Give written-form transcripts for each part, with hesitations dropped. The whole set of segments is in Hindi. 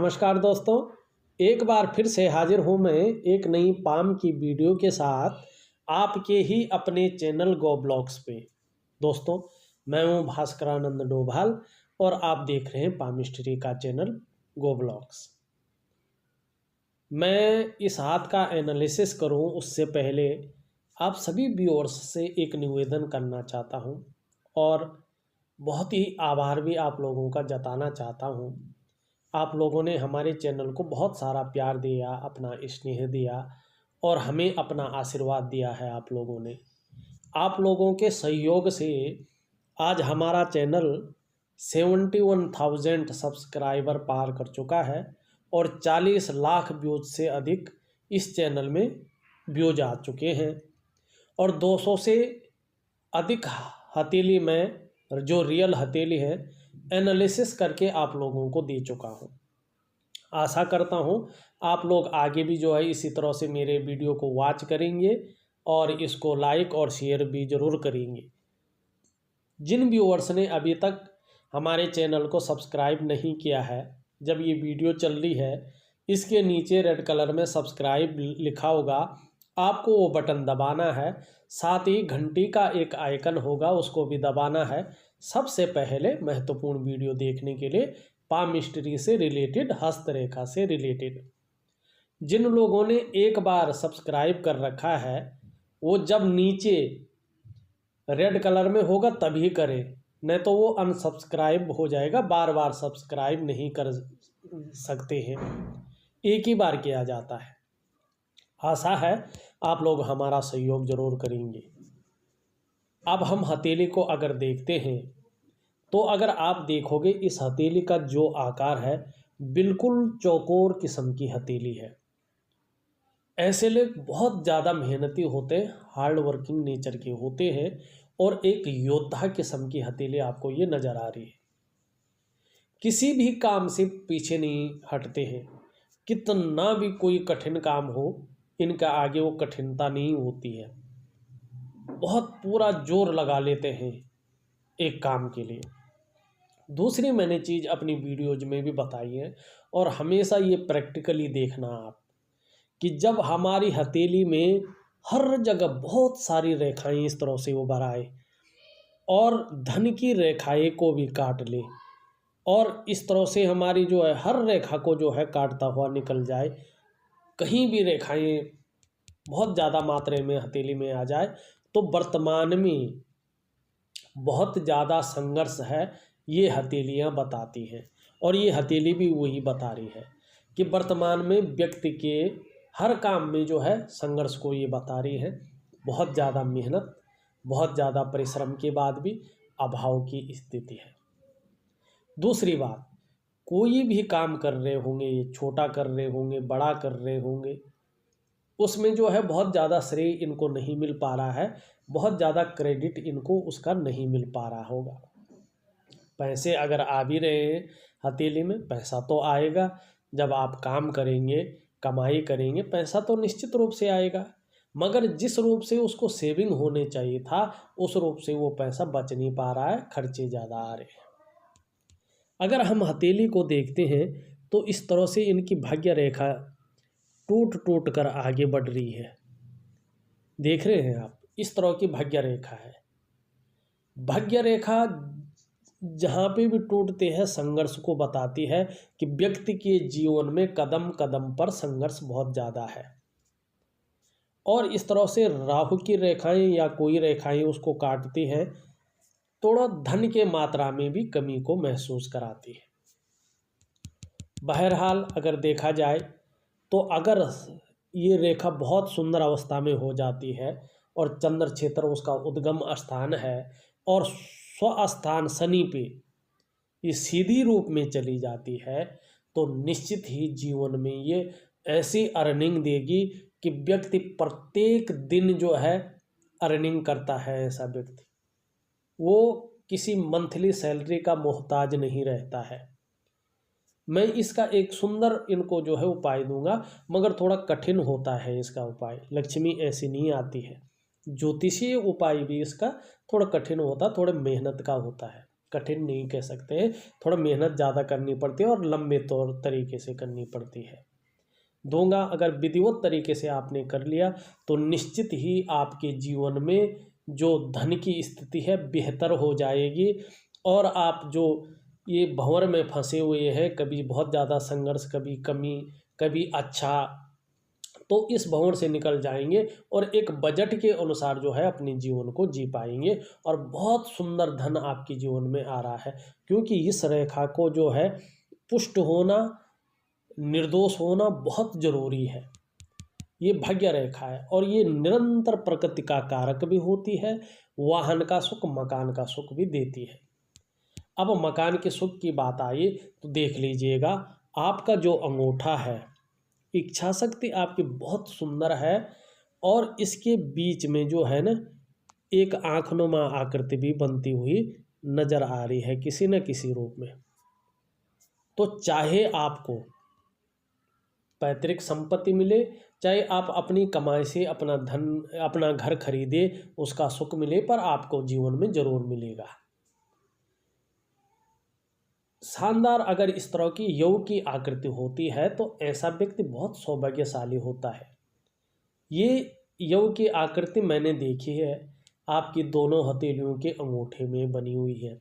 नमस्कार दोस्तों, एक बार फिर से हाजिर हूँ मैं एक नई पाम की वीडियो के साथ आपके ही अपने चैनल गो ब्लॉग्स पे। दोस्तों, मैं हूँ भास्करानंद डोभाल और आप देख रहे हैं पाम हिस्ट्री का चैनल गो ब्लॉग्स। मैं इस हाथ का एनालिसिस करूँ उससे पहले आप सभी व्यूअर्स से एक निवेदन करना चाहता हूँ और बहुत ही आभार भी आप लोगों का जताना चाहता हूँ। आप लोगों ने हमारे चैनल को बहुत सारा प्यार दिया, अपना स्नेह दिया और हमें अपना आशीर्वाद दिया है। आप लोगों के सहयोग से आज हमारा चैनल 71,000 सब्सक्राइबर पार कर चुका है और 40 लाख व्यूज से अधिक इस चैनल में व्यूज आ चुके हैं और 200 से अधिक हथेली में जो रियल हथेली है एनालिसिस करके आप लोगों को दे चुका हूं। आशा करता हूं आप लोग आगे भी जो है इसी तरह से मेरे वीडियो को वॉच करेंगे और इसको लाइक और शेयर भी ज़रूर करेंगे। जिन व्यूअर्स ने अभी तक हमारे चैनल को सब्सक्राइब नहीं किया है, जब ये वीडियो चल रही है इसके नीचे रेड कलर में सब्सक्राइब लिखा होगा, आपको वो बटन दबाना है। साथ ही घंटी का एक आइकन होगा, उसको भी दबाना है। सबसे पहले महत्वपूर्ण वीडियो देखने के लिए पाम हिस्ट्री से रिलेटेड, हस्तरेखा से रिलेटेड। जिन लोगों ने एक बार सब्सक्राइब कर रखा है वो जब नीचे रेड कलर में होगा तभी करें, नहीं तो वो अनसब्सक्राइब हो जाएगा। बार बार सब्सक्राइब नहीं कर सकते हैं, एक ही बार किया जाता है। आशा है आप लोग हमारा सहयोग जरूर करेंगे। अब हम हथेली को अगर देखते हैं तो अगर आप देखोगे इस हथेली का जो आकार है बिल्कुल चौकोर किस्म की हथेली है। ऐसे लोग बहुत ज़्यादा मेहनती होते हैं, हार्ड वर्किंग नेचर के होते हैं और एक योद्धा किस्म की हथेली आपको ये नज़र आ रही है। किसी भी काम से पीछे नहीं हटते हैं, कितना भी कोई कठिन काम हो इनका आगे वो कठिनता नहीं होती है। बहुत पूरा जोर लगा लेते हैं एक काम के लिए। दूसरी मैंने चीज़ अपनी वीडियोज में भी बताई है और हमेशा ये प्रैक्टिकली देखना आप कि जब हमारी हथेली में हर जगह बहुत सारी रेखाएं इस तरह से उभर आए और धन की रेखाएं को भी काट ले और इस तरह से हमारी जो है हर रेखा को जो है काटता हुआ निकल जाए, कहीं भी रेखाएं बहुत ज़्यादा मात्रा में हथेली में आ जाए तो वर्तमान में बहुत ज़्यादा संघर्ष है, ये हथेलियाँ बताती हैं। और ये हथेली भी वही बता रही है कि वर्तमान में व्यक्ति के हर काम में जो है संघर्ष को ये बता रही है। बहुत ज़्यादा मेहनत, बहुत ज़्यादा परिश्रम के बाद भी अभाव की स्थिति है। दूसरी बात, कोई भी काम कर रहे होंगे, छोटा कर रहे होंगे, बड़ा कर रहे होंगे, उसमें जो है बहुत ज़्यादा श्रेय इनको नहीं मिल पा रहा है, बहुत ज़्यादा क्रेडिट इनको उसका नहीं मिल पा रहा होगा। पैसे अगर आ भी रहे हैं हथेली में, पैसा तो आएगा जब आप काम करेंगे, कमाई करेंगे, पैसा तो निश्चित रूप से आएगा, मगर जिस रूप से उसको सेविंग होने चाहिए था उस रूप से वो पैसा बच नहीं पा रहा है, खर्चे ज़्यादा आ रहे हैं। अगर हम हथेली को देखते हैं तो इस तरह से इनकी भाग्य रेखा टूट टूट कर आगे बढ़ रही है। देख रहे हैं आप, इस तरह की भाग्य रेखा है। भाग्य रेखा जहाँ पे भी टूटते हैं संघर्ष को बताती है कि व्यक्ति के जीवन में कदम कदम पर संघर्ष बहुत ज़्यादा है। और इस तरह से राहु की रेखाएं या कोई रेखाएं उसको काटती हैं, थोड़ा धन के मात्रा में भी कमी को महसूस कराती है। बहरहाल अगर देखा जाए तो अगर ये रेखा बहुत सुंदर अवस्था में हो जाती है और चंद्र क्षेत्र उसका उद्गम स्थान है और स्वस्थान शनि पे ये सीधी रूप में चली जाती है तो निश्चित ही जीवन में ये ऐसी अर्निंग देगी कि व्यक्ति प्रत्येक दिन जो है अर्निंग करता है। ऐसा व्यक्ति वो किसी मंथली सैलरी का मोहताज नहीं रहता है। मैं इसका एक सुंदर इनको जो है उपाय दूंगा, मगर थोड़ा कठिन होता है इसका उपाय। लक्ष्मी ऐसी नहीं आती है, ज्योतिषीय उपाय भी इसका थोड़ा कठिन होता, थोड़े मेहनत का होता है। कठिन नहीं कह सकते हैं, थोड़ा मेहनत ज़्यादा करनी पड़ती है और लंबे तौर तरीके से करनी पड़ती है। दूंगा अगर विधिवत तरीके से आपने कर लिया तो निश्चित ही आपके जीवन में जो धन की स्थिति है बेहतर हो जाएगी। और आप जो ये भंवर में फंसे हुए हैं, कभी बहुत ज़्यादा संघर्ष, कभी कमी, कभी अच्छा, तो इस भंवर से निकल जाएंगे और एक बजट के अनुसार जो है अपने जीवन को जी पाएंगे और बहुत सुंदर धन आपके जीवन में आ रहा है। क्योंकि इस रेखा को जो है पुष्ट होना, निर्दोष होना बहुत जरूरी है। ये भाग्य रेखा है और ये निरंतर प्रकृति का कारक भी होती है, वाहन का सुख, मकान का सुख भी देती है। अब मकान के सुख की बात आई तो देख लीजिएगा, आपका जो अंगूठा है, इच्छा शक्ति आपकी बहुत सुंदर है और इसके बीच में जो है ना एक आंखनुमा आकृति भी बनती हुई नजर आ रही है किसी न किसी रूप में। तो चाहे आपको पैतृक संपत्ति मिले, चाहे आप अपनी कमाई से अपना धन, अपना घर खरीदे, उसका सुख मिले, पर आपको जीवन में जरूर मिलेगा। शानदार अगर इस तरह की योग की आकृति होती है तो ऐसा व्यक्ति बहुत सौभाग्यशाली होता है। ये योग की आकृति मैंने देखी है, आपकी दोनों हथेलियों के अंगूठे में बनी हुई है।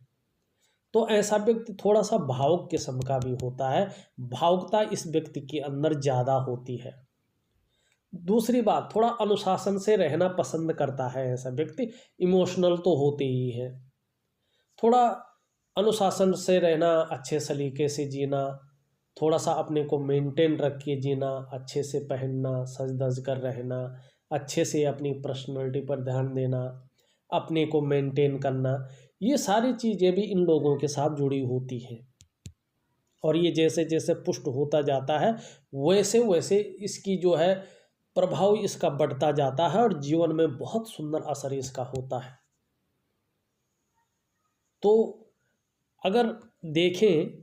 तो ऐसा व्यक्ति थोड़ा सा भावुक किस्म का भी होता है, भावुकता इस व्यक्ति के अंदर ज़्यादा होती है। दूसरी बात, थोड़ा अनुशासन से रहना पसंद करता है ऐसा व्यक्ति, इमोशनल तो होते ही है। थोड़ा अनुशासन से रहना, अच्छे सलीके से जीना, थोड़ा सा अपने को मेंटेन रख के जीना, अच्छे से पहनना, सज धज कर रहना, अच्छे से अपनी पर्सनैलिटी पर ध्यान देना, अपने को मेंटेन करना, ये सारी चीज़ें भी इन लोगों के साथ जुड़ी होती हैं। और ये जैसे जैसे पुष्ट होता जाता है वैसे वैसे इसकी जो है प्रभाव इसका बढ़ता जाता है और जीवन में बहुत सुंदर असर इसका होता है। तो अगर देखें,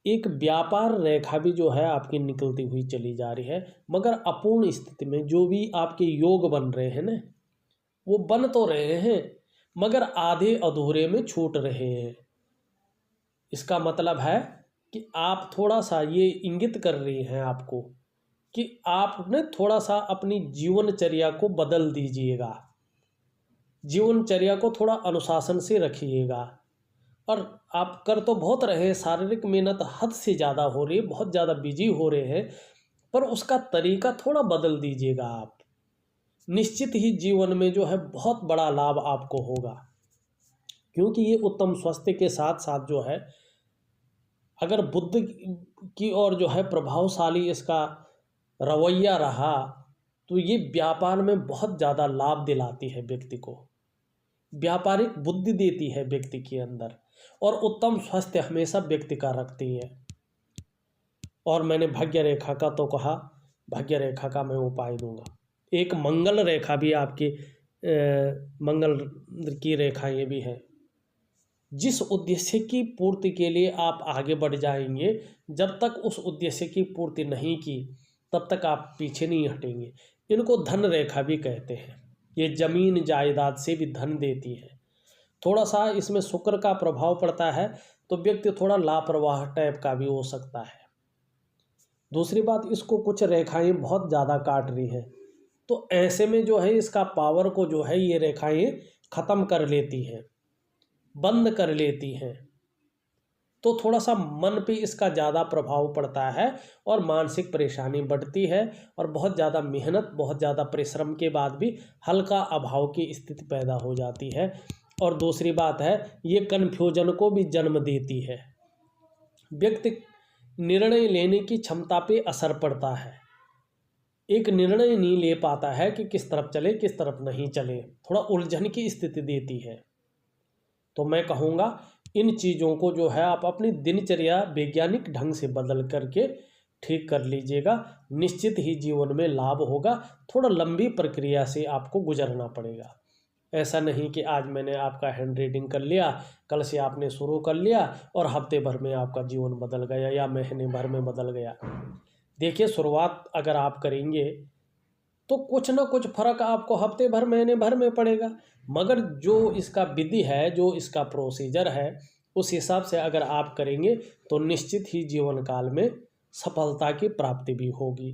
एक व्यापार रेखा भी जो है आपकी निकलती हुई चली जा रही है, मगर अपूर्ण स्थिति में जो भी आपके योग बन रहे हैं ना, वो बन तो रहे हैं मगर आधे अधूरे में छूट रहे हैं। इसका मतलब है कि आप थोड़ा सा ये इंगित कर रही हैं आपको कि आपने थोड़ा सा अपनी जीवनचर्या को बदल दीजिएगा, जीवनचर्या को थोड़ा अनुशासन से रखिएगा। और आप कर तो बहुत रहे हैं, शारीरिक मेहनत हद से ज़्यादा हो रही है, बहुत ज़्यादा बिजी हो रहे हैं, पर उसका तरीका थोड़ा बदल दीजिएगा आप। निश्चित ही जीवन में जो है बहुत बड़ा लाभ आपको होगा। क्योंकि ये उत्तम स्वास्थ्य के साथ साथ जो है अगर बुद्ध की ओर जो है प्रभावशाली इसका रवैया रहा तो ये व्यापार में बहुत ज़्यादा लाभ दिलाती है व्यक्ति को, व्यापारिक बुद्धि देती है व्यक्ति के अंदर, और उत्तम स्वास्थ्य हमेशा व्यक्ति का रखती है। और मैंने भाग्य रेखा का तो कहा, भाग्य रेखा का मैं उपाय दूंगा। एक मंगल रेखा भी आपकी मंगल की रेखाएं भी हैं। जिस उद्देश्य की पूर्ति के लिए आप आगे बढ़ जाएंगे, जब तक उस उद्देश्य की पूर्ति नहीं की तब तक आप पीछे नहीं हटेंगे। इनको धन रेखा भी कहते हैं। ये जमीन जायदाद से भी धन देती है। थोड़ा सा इसमें शुक्र का प्रभाव पड़ता है तो व्यक्ति थोड़ा लापरवाह टाइप का भी हो सकता है। दूसरी बात, इसको कुछ रेखाएं बहुत ज़्यादा काट रही हैं, तो ऐसे में जो है इसका पावर को जो है ये रेखाएं ख़त्म कर लेती हैं, बंद कर लेती हैं। तो थोड़ा सा मन पे इसका ज़्यादा प्रभाव पड़ता है और मानसिक परेशानी बढ़ती है और बहुत ज़्यादा मेहनत, बहुत ज़्यादा परिश्रम के बाद भी हल्का अभाव की स्थिति पैदा हो जाती है। और दूसरी बात है, ये कन्फ्यूजन को भी जन्म देती है। व्यक्ति निर्णय लेने की क्षमता पे असर पड़ता है, एक निर्णय नहीं ले पाता है कि किस तरफ चले किस तरफ नहीं चले, थोड़ा उलझन की स्थिति देती है। तो मैं कहूँगा इन चीज़ों को जो है आप अपनी दिनचर्या वैज्ञानिक ढंग से बदल करके ठीक कर लीजिएगा। निश्चित ही जीवन में लाभ होगा। थोड़ा लंबी प्रक्रिया से आपको गुजरना पड़ेगा। ऐसा नहीं कि आज मैंने आपका हैंड रीडिंग कर लिया, कल से आपने शुरू कर लिया और हफ्ते भर में आपका जीवन बदल गया या महीने भर में बदल गया। देखिए, शुरुआत अगर आप करेंगे तो कुछ ना कुछ फर्क आपको हफ्ते भर महीने भर में पड़ेगा। मगर जो इसका विधि है, जो इसका प्रोसीजर है, उस हिसाब से अगर आप करेंगे तो निश्चित ही जीवन काल में सफलता की प्राप्ति भी होगी।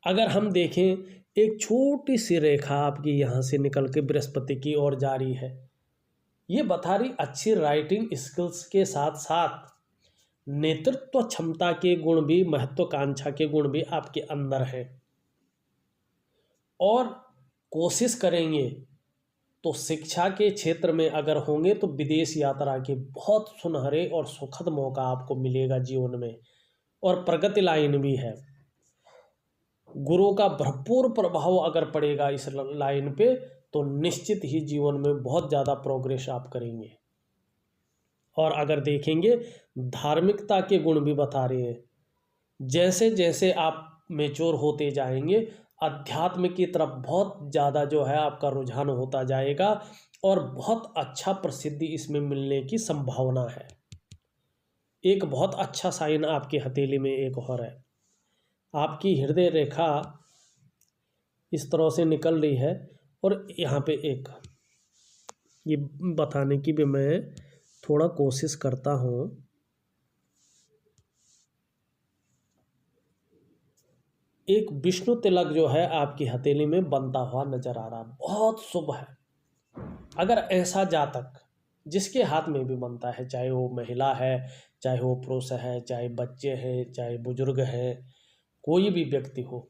अगर हम देखें, एक छोटी सी रेखा आपकी यहाँ से निकल के बृहस्पति की ओर जा रही है, ये बता रही अच्छी राइटिंग स्किल्स के साथ साथ नेतृत्व क्षमता के गुण भी, महत्वाकांक्षा के गुण भी आपके अंदर हैं। और कोशिश करेंगे तो शिक्षा के क्षेत्र में अगर होंगे तो विदेश यात्रा के बहुत सुनहरे और सुखद मौका आपको मिलेगा जीवन में। और प्रगति लाइन भी है, गुरु का भरपूर प्रभाव अगर पड़ेगा इस लाइन पे तो निश्चित ही जीवन में बहुत ज़्यादा प्रोग्रेस आप करेंगे। और अगर देखेंगे धार्मिकता के गुण भी बता रहे हैं, जैसे जैसे आप मेच्योर होते जाएंगे अध्यात्म की तरफ बहुत ज़्यादा जो है आपका रुझान होता जाएगा और बहुत अच्छा प्रसिद्धि इसमें मिलने की संभावना है। एक बहुत अच्छा साइन आपकी हथेली में एक और है, आपकी हृदय रेखा इस तरह से निकल रही है और यहाँ पे एक, ये बताने की भी मैं थोड़ा कोशिश करता हूँ। एक विष्णु तिलक जो है आपकी हथेली में बनता हुआ नजर आ रहा, बहुत शुभ है। अगर ऐसा जातक जिसके हाथ में भी बनता है, चाहे वो महिला है, चाहे वो पुरुष है, चाहे बच्चे हैं, चाहे बुजुर्ग हैं, कोई भी व्यक्ति हो,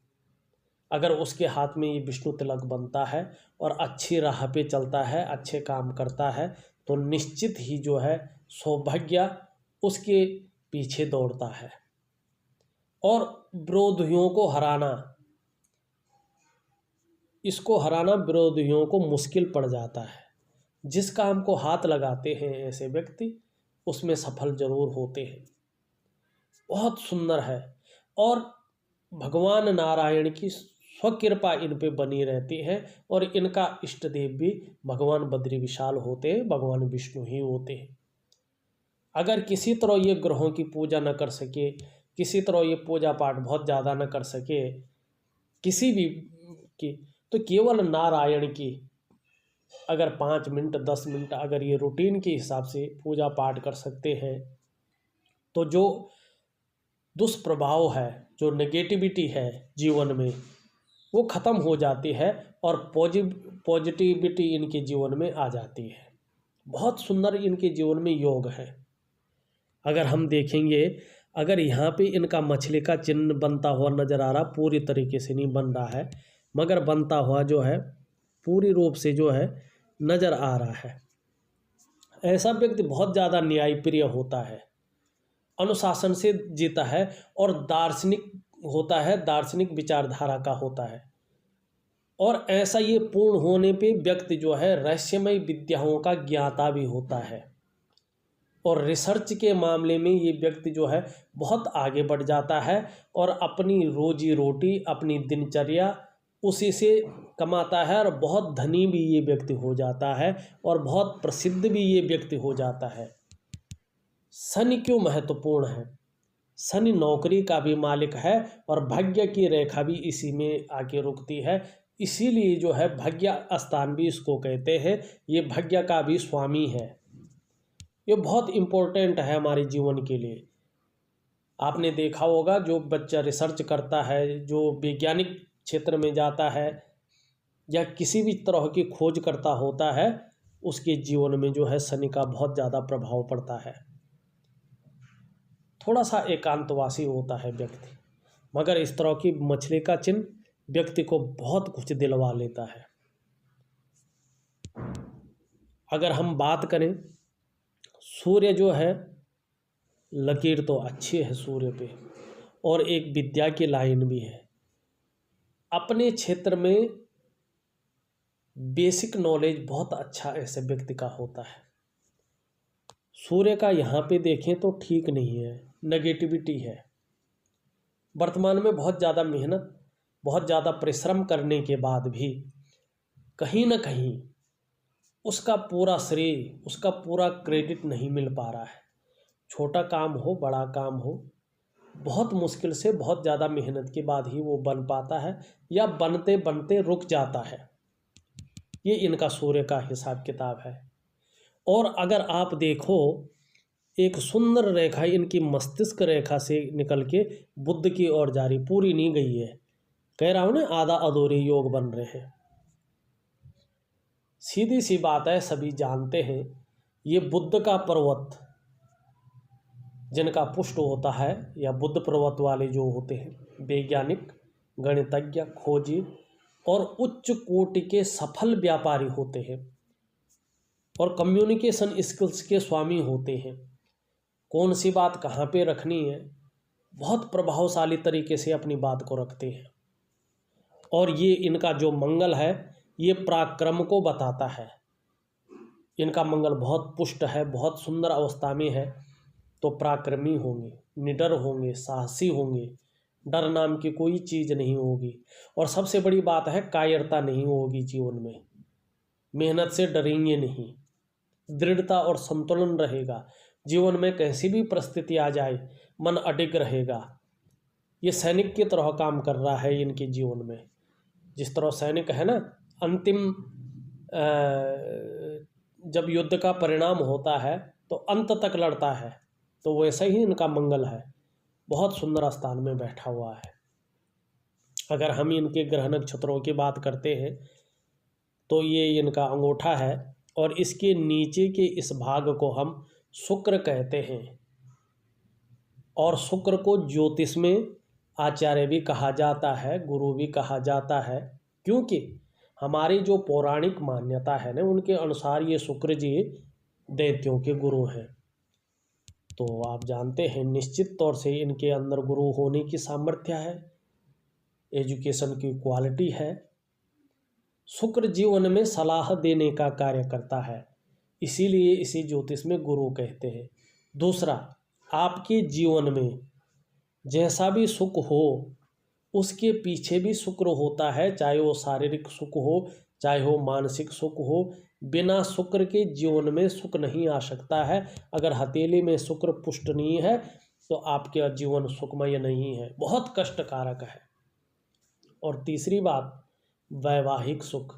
अगर उसके हाथ में ये विष्णु तिलक बनता है और अच्छी राह पे चलता है, अच्छे काम करता है, तो निश्चित ही जो है सौभाग्य उसके पीछे दौड़ता है। और विरोधियों को हराना, इसको हराना विरोधियों को मुश्किल पड़ जाता है। जिस काम को हाथ लगाते हैं ऐसे व्यक्ति उसमें सफल जरूर होते हैं। बहुत सुंदर है। और भगवान नारायण की स्वकृपा इन पे बनी रहती है और इनका इष्ट देव भी भगवान बद्री विशाल होते हैं, भगवान विष्णु ही होते हैं। अगर किसी तरह ये ग्रहों की पूजा न कर सके, किसी तरह ये पूजा पाठ बहुत ज़्यादा न कर सके किसी भी की, तो केवल नारायण की अगर 5 मिनट 10 मिनट अगर ये रूटीन के हिसाब से पूजा पाठ कर सकते हैं तो जो दुष्प्रभाव है, जो नेगेटिविटी है जीवन में, वो ख़त्म हो जाती है और पॉजिटिविटी इनके जीवन में आ जाती है। बहुत सुंदर इनके जीवन में योग है। अगर हम देखेंगे, अगर यहाँ पे इनका मछली का चिन्ह बनता हुआ नज़र आ रहा, पूरी तरीके से नहीं बन रहा है मगर बनता हुआ जो है पूरी रूप से जो है नज़र आ रहा है। ऐसा व्यक्ति बहुत ज़्यादा न्यायप्रिय होता है, अनुशासन से जीता है और दार्शनिक होता है, दार्शनिक विचारधारा का होता है। और ऐसा ये पूर्ण होने पे व्यक्ति जो है रहस्यमय विद्याओं का ज्ञाता भी होता है। और रिसर्च के मामले में ये व्यक्ति जो है बहुत आगे बढ़ जाता है और अपनी रोजी रोटी, अपनी दिनचर्या उसी से कमाता है और बहुत धनी भी ये व्यक्ति हो जाता है और बहुत प्रसिद्ध भी ये व्यक्ति हो जाता है। शनि क्यों महत्वपूर्ण है? शनि नौकरी का भी मालिक है और भाग्य की रेखा भी इसी में आके रुकती है, इसीलिए जो है भाग्य स्थान भी इसको कहते हैं। ये भाग्य का भी स्वामी है। ये बहुत इम्पोर्टेंट है हमारे जीवन के लिए। आपने देखा होगा जो बच्चा रिसर्च करता है, जो वैज्ञानिक क्षेत्र में जाता है या किसी भी तरह की खोज करता होता है, उसके जीवन में जो है शनि का बहुत ज़्यादा प्रभाव पड़ता है। थोड़ा सा एकांतवासी होता है व्यक्ति, मगर इस तरह की मछली का चिन्ह व्यक्ति को बहुत कुछ दिलवा लेता है। अगर हम बात करें, सूर्य जो है लकीर तो अच्छी है सूर्य पे और एक विद्या की लाइन भी है। अपने क्षेत्र में बेसिक नॉलेज बहुत अच्छा ऐसे व्यक्ति का होता है। सूर्य का यहाँ पे देखें तो ठीक नहीं है, नेगेटिविटी है। वर्तमान में बहुत ज़्यादा मेहनत, बहुत ज़्यादा परिश्रम करने के बाद भी कहीं ना कहीं उसका पूरा श्रेय, उसका पूरा क्रेडिट नहीं मिल पा रहा है। छोटा काम हो, बड़ा काम हो, बहुत मुश्किल से, बहुत ज़्यादा मेहनत के बाद ही वो बन पाता है या बनते बनते रुक जाता है। ये इनका सूर्य का हिसाब किताब है। और अगर आप देखो, एक सुंदर रेखा इनकी मस्तिष्क रेखा से निकल के बुध की ओर जा रही, पूरी नहीं गई है, कह रहा हूं ना, आधा अधूरे योग बन रहे हैं। सीधी सी बात है, सभी जानते हैं, ये बुध का पर्वत जिनका पुष्ट होता है, या बुध पर्वत वाले जो होते हैं वैज्ञानिक, गणितज्ञ, खोजी और उच्च कोटि के सफल व्यापारी होते हैं और कम्युनिकेशन स्किल्स के स्वामी होते हैं। कौन सी बात कहाँ पे रखनी है, बहुत प्रभावशाली तरीके से अपनी बात को रखते हैं। और ये इनका जो मंगल है, ये पराक्रम को बताता है। इनका मंगल बहुत पुष्ट है, बहुत सुंदर अवस्था में है, तो पराक्रमी होंगे, निडर होंगे, साहसी होंगे, डर नाम की कोई चीज़ नहीं होगी। और सबसे बड़ी बात है, कायरता नहीं होगी जीवन में, मेहनत से डरेंगे नहीं, दृढ़ता और संतुलन रहेगा। जीवन में कैसी भी परिस्थिति आ जाए, मन अडिग रहेगा। ये सैनिक की तरह काम कर रहा है इनके जीवन में। जिस तरह सैनिक है ना, अंतिम जब युद्ध का परिणाम होता है तो अंत तक लड़ता है, तो वैसे ही इनका मंगल है, बहुत सुंदर स्थान में बैठा हुआ है। अगर हम इनके ग्रह नक्षत्रों की बात करते हैं तो ये इनका अंगूठा है, और इसके नीचे के इस भाग को हम शुक्र कहते हैं। और शुक्र को ज्योतिष में आचार्य भी कहा जाता है, गुरु भी कहा जाता है, क्योंकि हमारी जो पौराणिक मान्यता है ना, उनके अनुसार ये शुक्र जी दैत्यों के गुरु हैं। तो आप जानते हैं, निश्चित तौर से इनके अंदर गुरु होने की सामर्थ्य है, एजुकेशन की क्वालिटी है। शुक्र जीवन में सलाह देने का कार्य करता है, इसीलिए इसे ज्योतिष में गुरु कहते हैं। दूसरा, आपके जीवन में जैसा भी सुख हो, उसके पीछे भी शुक्र होता है, चाहे वो शारीरिक सुख हो, चाहे वो मानसिक सुख हो। बिना शुक्र के जीवन में सुख नहीं आ सकता है। अगर हथेली में शुक्र पुष्ट नहीं है तो आपके जीवन सुखमय नहीं है, बहुत कष्टकारक है। और तीसरी बात, वैवाहिक सुख।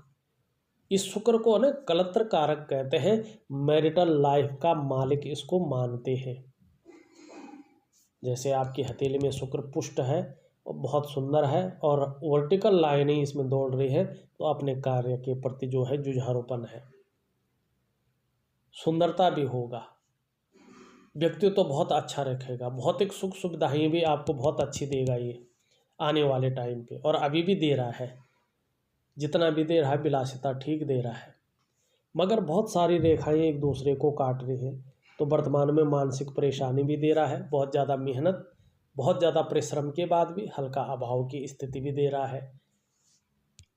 इस शुक्र को ना कलत्र कारक कहते हैं, मैरिटल लाइफ का मालिक इसको मानते हैं। जैसे आपकी हथेली में शुक्र पुष्ट है और बहुत सुंदर है, और वर्टिकल लाइनें इसमें दौड़ रही है, तो अपने कार्य के प्रति जो है जुझारूपन है, सुंदरता भी होगा, व्यक्तित्व तो बहुत अच्छा रखेगा, भौतिक सुख सुविधाएं भी आपको बहुत अच्छी देगा ये आने वाले टाइम पे, और अभी भी दे रहा है, जितना भी दे रहा है विलासिता ठीक दे रहा है। मगर बहुत सारी रेखाएं एक दूसरे को काट रही हैं, तो वर्तमान में मानसिक परेशानी भी दे रहा है, बहुत ज़्यादा मेहनत, बहुत ज़्यादा परिश्रम के बाद भी हल्का अभाव की स्थिति भी दे रहा है,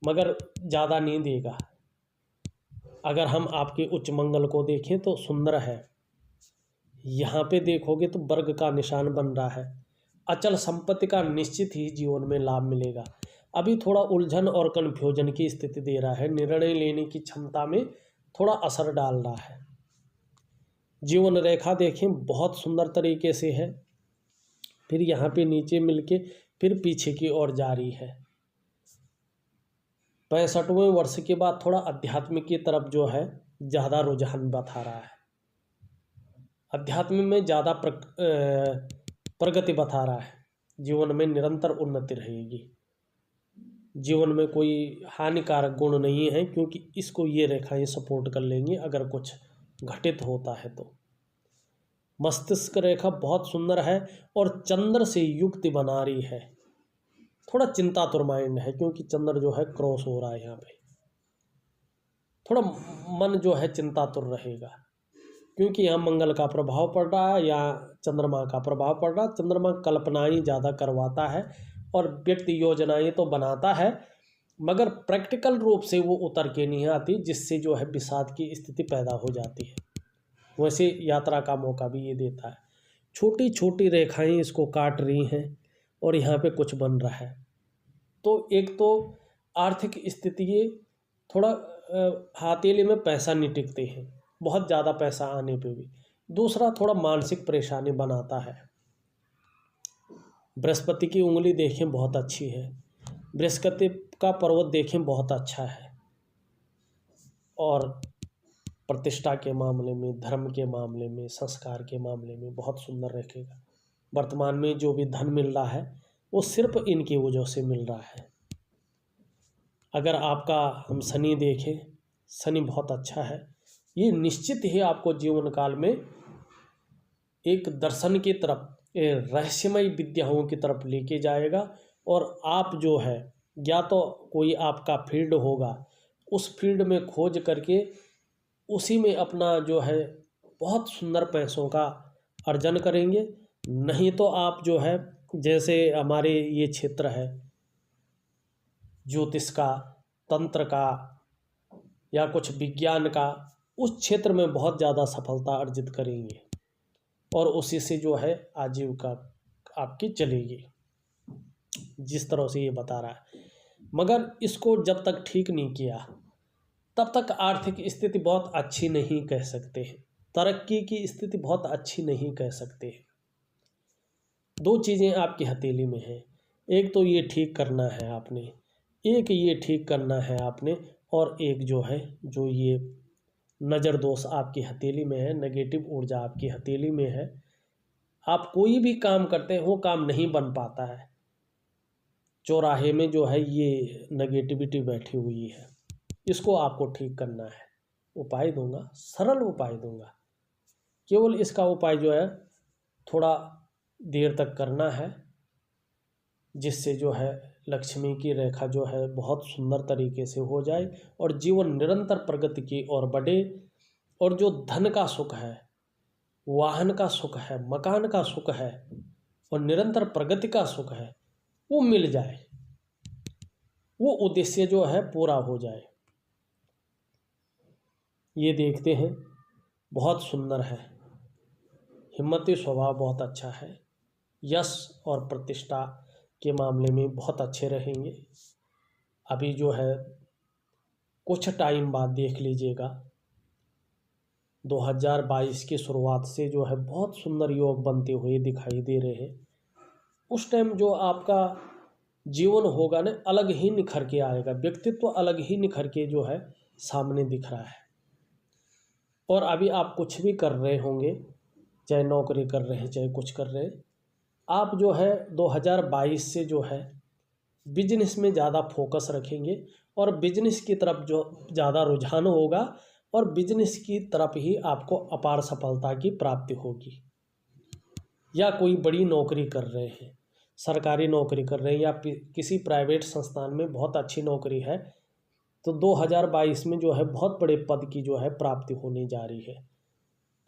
मगर ज़्यादा नहीं देगा। अगर हम आपके उच्च मंगल को देखें तो सुंदर है, यहाँ पे देखोगे तो वर्ग का निशान बन रहा है। अचल संपत्ति का निश्चित ही जीवन में लाभ मिलेगा। अभी थोड़ा उलझन और कन्फ्यूजन की स्थिति दे रहा है, निर्णय लेने की क्षमता में थोड़ा असर डाल रहा है। जीवन रेखा देखें, बहुत सुंदर तरीके से है, फिर यहाँ पे नीचे मिलके फिर पीछे की ओर जा रही है। 65वें वर्ष के बाद थोड़ा अध्यात्म की तरफ जो है ज़्यादा रुझान बता रहा है, अध्यात्म में ज़्यादा प्रगति बता रहा है। जीवन में निरंतर उन्नति रहेगी, जीवन में कोई हानिकारक गुण नहीं है, क्योंकि इसको ये रेखाएं सपोर्ट कर लेंगी अगर कुछ घटित होता है तो। मस्तिष्क रेखा बहुत सुंदर है और चंद्र से युक्ति बना रही है। थोड़ा चिंतातुर माइंड है, क्योंकि चंद्र जो है क्रॉस हो रहा है यहाँ पे, थोड़ा मन जो है चिंतातुर रहेगा, क्योंकि यहाँ मंगल का प्रभाव पड़ रहा है या चंद्रमा का प्रभाव पड़ रहा है। चंद्रमा कल्पनाएं ज़्यादा करवाता है और व्यक्ति योजनाएं तो बनाता है, मगर प्रैक्टिकल रूप से वो उतर के नहीं आती, जिससे जो है विषाद की स्थिति पैदा हो जाती है। वैसे यात्रा का मौका भी ये देता है। छोटी छोटी रेखाएं इसको काट रही हैं और यहाँ पे कुछ बन रहा है। तो एक तो आर्थिक स्थिति ये थोड़ा हथेली में पैसा नहीं टिकते हैं, बहुत ज़्यादा पैसा आने पे भी। दूसरा, थोड़ा मानसिक परेशानी बनाता है। बृहस्पति की उंगली देखें बहुत अच्छी है, बृहस्पति का पर्वत देखें बहुत अच्छा है, और प्रतिष्ठा के मामले में, धर्म के मामले में, संस्कार के मामले में बहुत सुंदर रहेगा। वर्तमान में जो भी धन मिल रहा है वो सिर्फ इनकी वजह से मिल रहा है। अगर आपका हम शनि देखें, शनि बहुत अच्छा है, ये निश्चित ही आपको जीवन काल में एक दर्शन की तरफ, रहस्यमय विद्याओं की तरफ लेके जाएगा। और आप जो है, या तो कोई आपका फील्ड होगा, उस फील्ड में खोज करके उसी में अपना जो है बहुत सुंदर पैसों का अर्जन करेंगे। नहीं तो आप जो है, जैसे हमारे ये क्षेत्र है ज्योतिष का, तंत्र का या कुछ विज्ञान का, उस क्षेत्र में बहुत ज़्यादा सफलता अर्जित करेंगे और उसी से जो है आजीविका आपकी चलेगी, जिस तरह से ये बता रहा है। मगर इसको जब तक ठीक नहीं किया तब तक आर्थिक स्थिति बहुत अच्छी नहीं कह सकते हैं, तरक्की की स्थिति बहुत अच्छी नहीं कह सकते हैं। दो चीज़ें आपकी हथेली में हैं, एक तो ये ठीक करना है आपने, एक ये ठीक करना है आपने, और एक जो है, जो ये नज़र दोष आपकी हथेली में है, नेगेटिव ऊर्जा आपकी हथेली में है। आप कोई भी काम करते हैं वो काम नहीं बन पाता है, चौराहे में जो है ये नेगेटिविटी बैठी हुई है, इसको आपको ठीक करना है। उपाय दूंगा, सरल उपाय दूंगा, केवल इसका उपाय जो है थोड़ा देर तक करना है, जिससे जो है लक्ष्मी की रेखा जो है बहुत सुंदर तरीके से हो जाए और जीवन निरंतर प्रगति की ओर बढ़े। और जो धन का सुख है, वाहन का सुख है, मकान का सुख है और निरंतर प्रगति का सुख है, वो मिल जाए, वो उद्देश्य जो है पूरा हो जाए। ये देखते हैं, बहुत सुंदर है, हिम्मती स्वभाव बहुत अच्छा है, यश और प्रतिष्ठा के मामले में बहुत अच्छे रहेंगे। अभी जो है कुछ टाइम बाद देख लीजिएगा, 2022 की शुरुआत से जो है बहुत सुंदर योग बनते हुए दिखाई दे रहे हैं। उस टाइम जो आपका जीवन होगा ना, अलग ही निखर के आएगा, व्यक्तित्व अलग ही निखर के जो है सामने दिख रहा है। और अभी आप कुछ भी कर रहे होंगे, चाहे नौकरी कर रहे हैं, चाहे कुछ कर रहे हैं, आप जो है 2022 से जो है बिजनेस में ज़्यादा फोकस रखेंगे और बिजनेस की तरफ जो ज़्यादा रुझान होगा और बिजनेस की तरफ ही आपको अपार सफलता की प्राप्ति होगी। या कोई बड़ी नौकरी कर रहे हैं, सरकारी नौकरी कर रहे हैं या किसी प्राइवेट संस्थान में बहुत अच्छी नौकरी है, तो 2022 में जो है बहुत बड़े पद की जो है प्राप्ति होने जा रही है।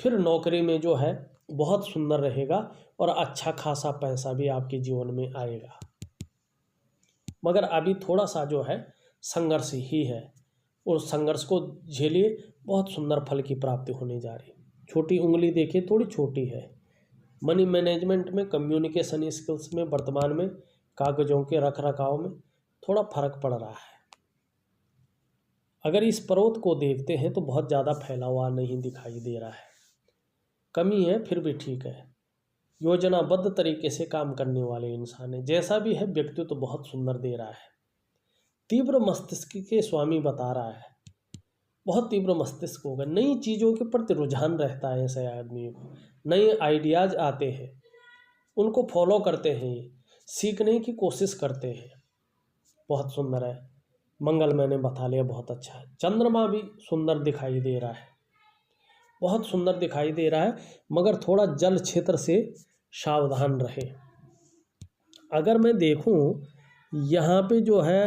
फिर नौकरी में जो है बहुत सुंदर रहेगा और अच्छा खासा पैसा भी आपके जीवन में आएगा। मगर अभी थोड़ा सा जो है संघर्ष ही है, और संघर्ष को झेलिए, बहुत सुंदर फल की प्राप्ति होने जा रही। छोटी उंगली देखिए, थोड़ी छोटी है। मनी मैनेजमेंट में, कम्युनिकेशन स्किल्स में, वर्तमान में कागजों के रख रखाव में थोड़ा फर्क पड़ रहा है। अगर इस पर्वत को देखते हैं तो बहुत ज़्यादा फैला हुआ नहीं दिखाई दे रहा है, कमी है, फिर भी ठीक है। योजनाबद्ध तरीके से काम करने वाले इंसान है, जैसा भी है व्यक्तित्व तो बहुत सुंदर दे रहा है। तीव्र मस्तिष्क के स्वामी बता रहा है, बहुत तीव्र मस्तिष्क होगा, नई चीज़ों के प्रति रुझान रहता है ऐसे आदमी को, नए आइडियाज़ आते हैं, उनको फॉलो करते हैं, सीखने की कोशिश करते हैं। बहुत सुंदर है। मंगल मैंने बता लिया, बहुत अच्छा है। चंद्रमा भी सुंदर दिखाई दे रहा है, बहुत सुंदर दिखाई दे रहा है, मगर थोड़ा जल क्षेत्र से सावधान रहे। अगर मैं देखूं यहाँ पे जो है,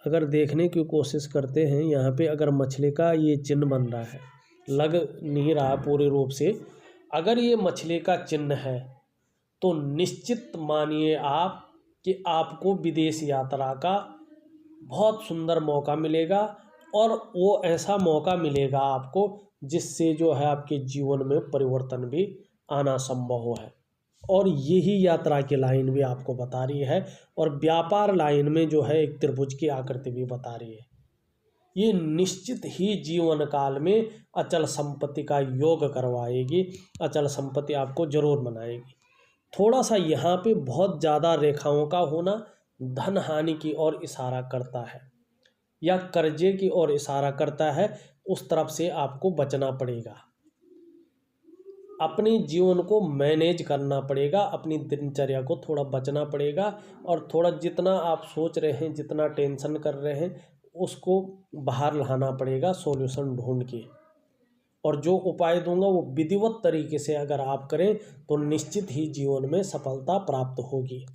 अगर देखने की कोशिश करते हैं, यहाँ पे अगर मछली का ये चिन्ह बन रहा है, लग नहीं रहा पूरे रूप से, अगर ये मछली का चिन्ह है तो निश्चित मानिए आप कि आपको विदेश यात्रा का बहुत सुंदर मौका मिलेगा, और वो ऐसा मौका मिलेगा आपको जिससे जो है आपके जीवन में परिवर्तन भी आना संभव है। और यही यात्रा की लाइन भी आपको बता रही है, और व्यापार लाइन में जो है एक त्रिभुज की आकृति भी बता रही है। ये निश्चित ही जीवन काल में अचल संपत्ति का योग करवाएगी, अचल संपत्ति आपको जरूर बनाएगी। थोड़ा सा यहाँ पे बहुत ज़्यादा रेखाओं का होना धन हानि की ओर इशारा करता है या कर्जे की ओर इशारा करता है। उस तरफ से आपको बचना पड़ेगा, अपने जीवन को मैनेज करना पड़ेगा, अपनी दिनचर्या को थोड़ा बचना पड़ेगा और थोड़ा जितना आप सोच रहे हैं, जितना टेंशन कर रहे हैं, उसको बाहर लाना पड़ेगा सॉल्यूशन ढूंढ के। और जो उपाय दूंगा वो विधिवत तरीके से अगर आप करें तो निश्चित ही जीवन में सफलता प्राप्त होगी।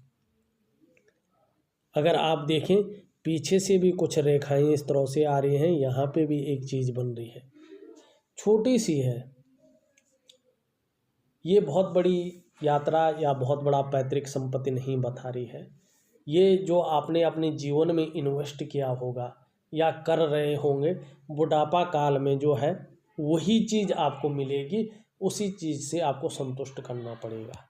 अगर आप देखें पीछे से भी कुछ रेखाएं इस तरह से आ रही हैं, यहाँ पे भी एक चीज़ बन रही है, छोटी सी है। ये बहुत बड़ी यात्रा या बहुत बड़ा पैतृक संपत्ति नहीं बता रही है। ये जो आपने अपने जीवन में इन्वेस्ट किया होगा या कर रहे होंगे, बुढ़ापा काल में जो है वही चीज़ आपको मिलेगी, उसी चीज़ से आपको संतुष्ट करना पड़ेगा।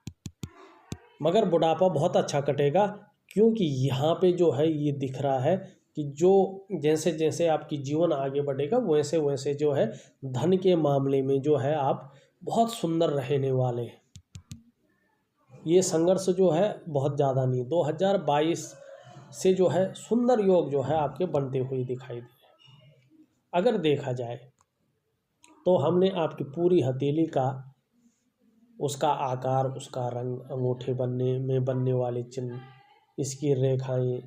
मगर बुढ़ापा बहुत अच्छा कटेगा, क्योंकि यहाँ पे जो है ये दिख रहा है कि जो जैसे जैसे आपकी जीवन आगे बढ़ेगा वैसे वैसे जो है धन के मामले में जो है आप बहुत सुंदर रहने वाले हैं। ये संघर्ष जो है बहुत ज़्यादा नहीं, 2022 से जो है सुंदर योग जो है आपके बनते हुए दिखाई दे रहे हैं। अगर देखा जाए तो हमने आपकी पूरी हथेली का, उसका आकार, उसका रंग, अंगूठे बनने में बनने वाले चिन्ह, इसकी रेखाएं,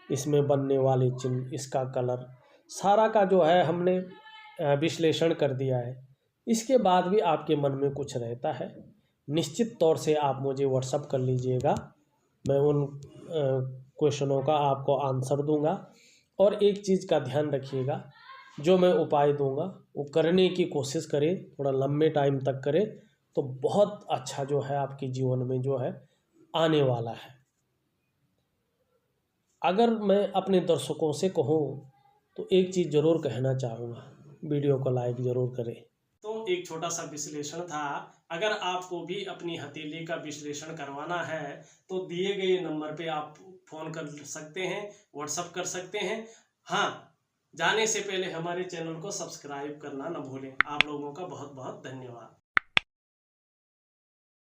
इसमें बनने वाले चिन्ह, इसका कलर, सारा का जो है हमने विश्लेषण कर दिया है। इसके बाद भी आपके मन में कुछ रहता है, निश्चित तौर से आप मुझे व्हाट्सअप कर लीजिएगा, मैं उन क्वेश्चनों का आपको आंसर दूंगा। और एक चीज़ का ध्यान रखिएगा, जो मैं उपाय दूंगा वो करने की कोशिश करें, थोड़ा लंबे टाइम तक करें तो बहुत अच्छा जो है आपके जीवन में जो है आने वाला है। अगर मैं अपने दर्शकों से कहूँ तो एक चीज़ ज़रूर कहना चाहूँगा, वीडियो को लाइक ज़रूर करें। तो एक छोटा सा विश्लेषण था। अगर आपको भी अपनी हथेली का विश्लेषण करवाना है तो दिए गए नंबर पे आप फ़ोन कर सकते हैं, व्हाट्सअप कर सकते हैं। हाँ, जाने से पहले हमारे चैनल को सब्सक्राइब करना न भूलें। आप लोगों का बहुत बहुत धन्यवाद।